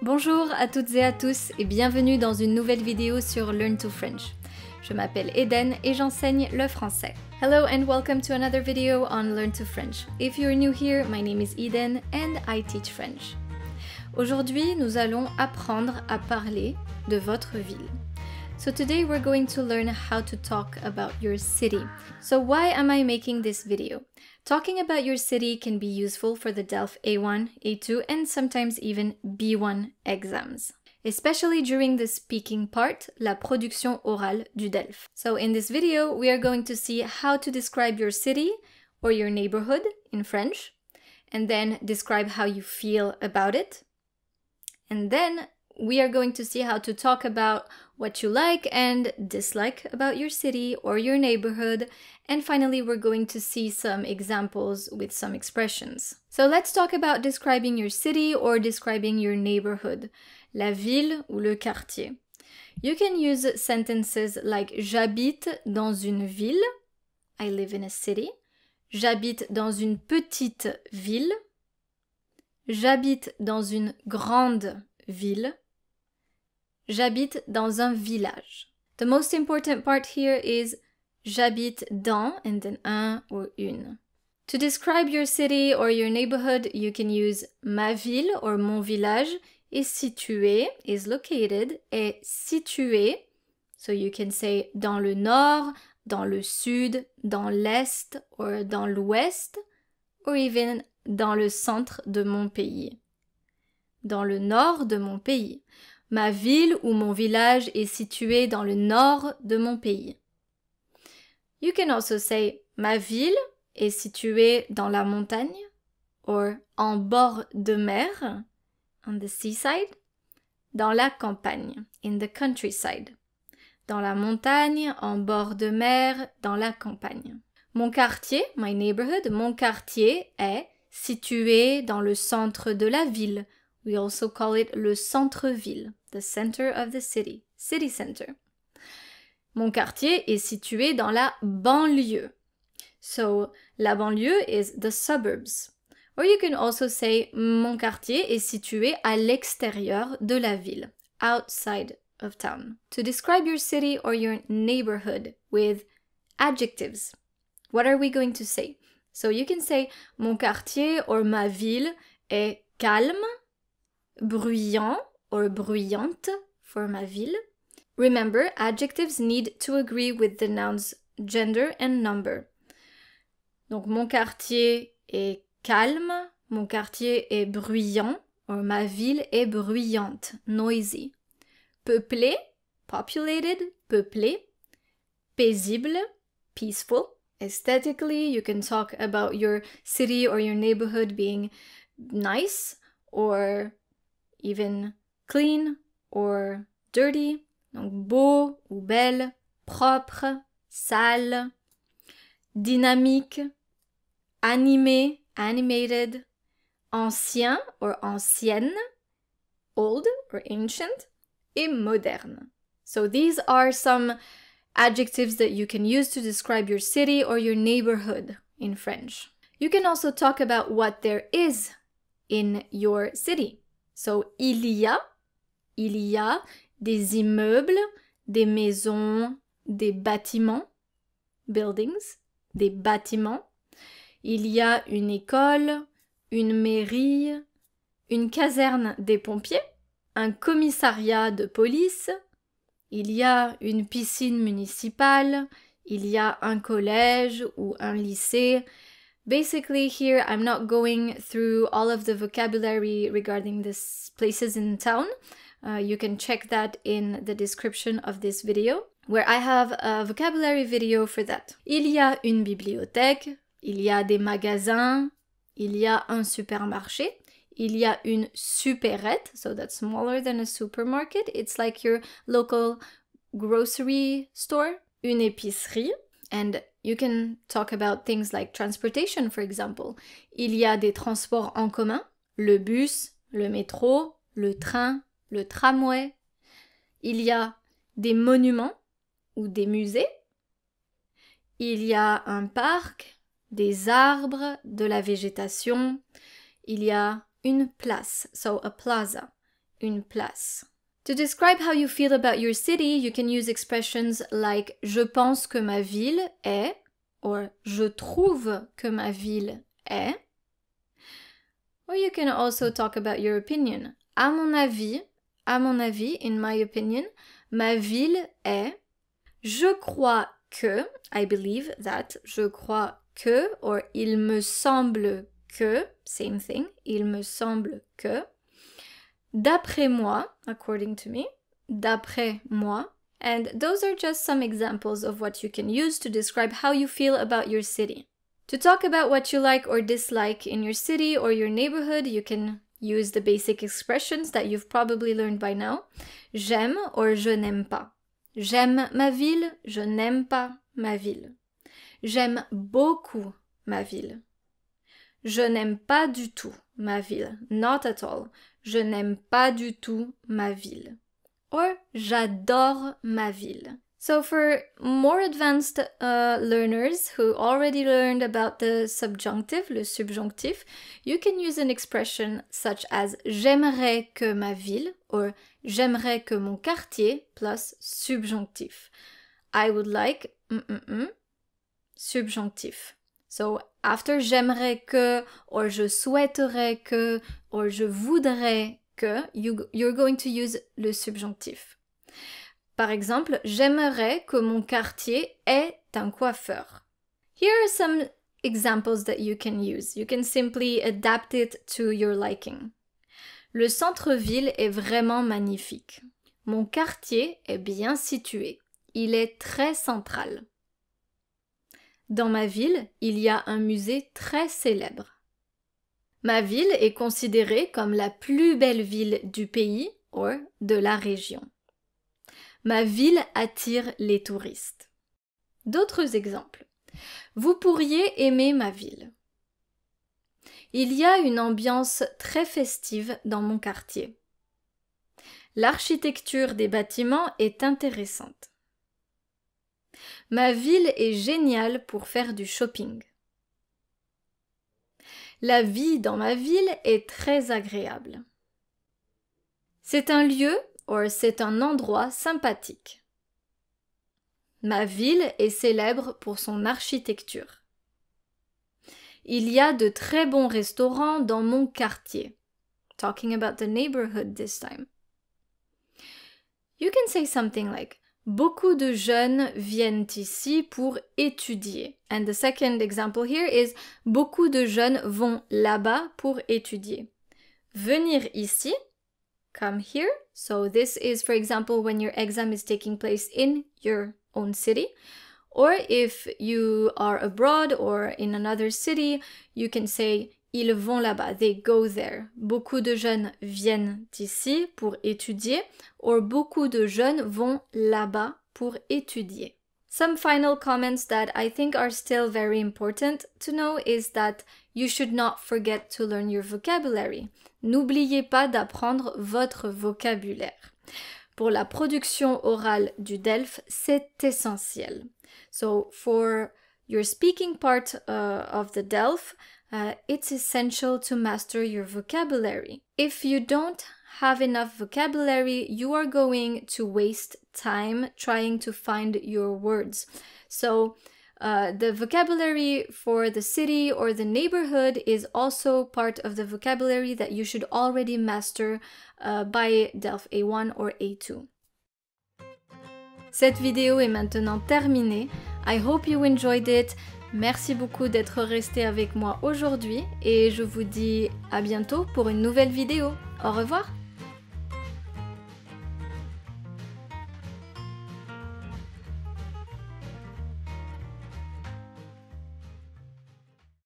Bonjour à toutes et à tous et bienvenue dans une nouvelle vidéo sur Learn to French. Je m'appelle Eden et j'enseigne le français. Hello and welcome to another video on Learn to French. If you're new here, my name is Eden and I teach French. Aujourd'hui, nous allons apprendre à parler de votre ville. So today we're going to learn how to talk about your city. So why am I making this video? Talking about your city can be useful for the DELF A1, A2, and sometimes even B1 exams, especially during the speaking part, la production orale du DELF. So in this video, we are going to see how to describe your city or your neighborhood in French, and then describe how you feel about it. And then we are going to see how to talk about what you like and dislike about your city or your neighborhood. And finally, we're going to see some examples with some expressions. So let's talk about describing your city or describing your neighborhood, la ville ou le quartier. You can use sentences like j'habite dans une ville, I live in a city. J'habite dans une petite ville. J'habite dans une grande ville. J'habite dans un village. The most important part here is j'habite dans and then un or une. To describe your city or your neighborhood, you can use ma ville or mon village est situé, is located, est situé. So you can say dans le nord, dans le sud, dans l'est or dans l'ouest, or even dans le centre de mon pays. Dans le nord de mon pays. Ma ville ou mon village est situé dans le nord de mon pays. You can also say ma ville est située dans la montagne or en bord de mer, on the seaside, dans la campagne, in the countryside. Dans la montagne, en bord de mer, dans la campagne. Mon quartier, my neighborhood, mon quartier est situé dans le centre de la ville. We also call it le centre-ville, the center of the city, city center. Mon quartier est situé dans la banlieue. So, la banlieue is the suburbs. Or you can also say, mon quartier est situé à l'extérieur de la ville, outside of town. To describe your city or your neighborhood with adjectives, what are we going to say? So you can say, mon quartier or ma ville est calme, bruyant or bruyante for ma ville. Remember, adjectives need to agree with the nouns gender and number. Donc, mon quartier est calme, mon quartier est bruyant, or ma ville est bruyante, noisy. Peuplé, populated, peuplé. Paisible, peaceful. Aesthetically, you can talk about your city or your neighborhood being nice, or even clean or dirty, donc beau ou belle, propre, sale, dynamique, animé, animated, ancien or ancienne, old or ancient, et moderne. So these are some adjectives that you can use to describe your city or your neighborhood in French. You can also talk about what there is in your city. So, il y a des immeubles, des maisons, des bâtiments, buildings, des bâtiments. Il y a une école, une mairie, une caserne des pompiers, un commissariat de police. Il y a une piscine municipale, il y a un collège ou un lycée. Basically here I'm not going through all of the vocabulary regarding these places in town. You can check that in the description of this video, where I have a vocabulary video for that. Il y a une bibliothèque, il y a des magasins, il y a un supermarché, il y a une supérette, so that's smaller than a supermarket. It's like your local grocery store. Une épicerie, and you can talk about things like transportation, for example. Il y a des transports en commun, le bus, le métro, le train, le tramway. Il y a des monuments ou des musées. Il y a un parc, des arbres, de la végétation. Il y a une place, so a plaza. une place. To describe how you feel about your city, you can use expressions like je pense que ma ville est, or je trouve que ma ville est. Or you can also talk about your opinion. À mon avis, in my opinion, ma ville est. Je crois que, I believe that, je crois que, or il me semble que, same thing, il me semble que. D'après moi, according to me, d'après moi. And those are just some examples of what you can use to describe how you feel about your city. To talk about what you like or dislike in your city or your neighborhood, you can use the basic expressions that you've probably learned by now. J'aime or je n'aime pas. J'aime ma ville, je n'aime pas ma ville. J'aime beaucoup ma ville. Je n'aime pas du tout ma ville. Not at all. Je n'aime pas du tout ma ville. Or j'adore ma ville. So for more advanced learners who already learned about the subjunctive, le subjonctif, you can use an expression such as j'aimerais que ma ville or j'aimerais que mon quartier plus subjonctif. I would like subjonctif. So after j'aimerais que or je souhaiterais que or je voudrais que, you're going to use le subjonctif. Par exemple, j'aimerais que mon quartier ait un coiffeur. Here are some examples that you can use. You can simply adapt it to your liking. Le centre-ville est vraiment magnifique. Mon quartier est bien situé. Il est très central. Dans ma ville, il y a un musée très célèbre. Ma ville est considérée comme la plus belle ville du pays ou de la région. Ma ville attire les touristes. D'autres exemples. Vous pourriez aimer ma ville. Il y a une ambiance très festive dans mon quartier. L'architecture des bâtiments est intéressante. Ma ville est géniale pour faire du shopping. La vie dans ma ville est très agréable. C'est un lieu or c'est un endroit sympathique. Ma ville est célèbre pour son architecture. Il y a de très bons restaurants dans mon quartier. Talking about the neighborhood this time. You can say something like beaucoup de jeunes viennent ici pour étudier. And the second example here is beaucoup de jeunes vont là-bas pour étudier. Venir ici, come here. So this is, for example, when your exam is taking place in your own city. Or if you are abroad or in another city, you can say ils vont là-bas, they go there. Beaucoup de jeunes viennent ici pour étudier, or beaucoup de jeunes vont là-bas pour étudier. Some final comments that I think are still very important to know is that you should not forget to learn your vocabulary. N'oubliez pas d'apprendre votre vocabulaire. Pour la production orale du DELF, c'est essentiel. So for your speaking part of the DELF, it's essential to master your vocabulary. If you don't have enough vocabulary, you are going to waste time trying to find your words. So the vocabulary for the city or the neighborhood is also part of the vocabulary that you should already master by DELF A1 or A2. Cette vidéo est maintenant terminée. I hope you enjoyed it. Merci beaucoup d'être resté avec moi aujourd'hui et je vous dis à bientôt pour une nouvelle vidéo. Au revoir!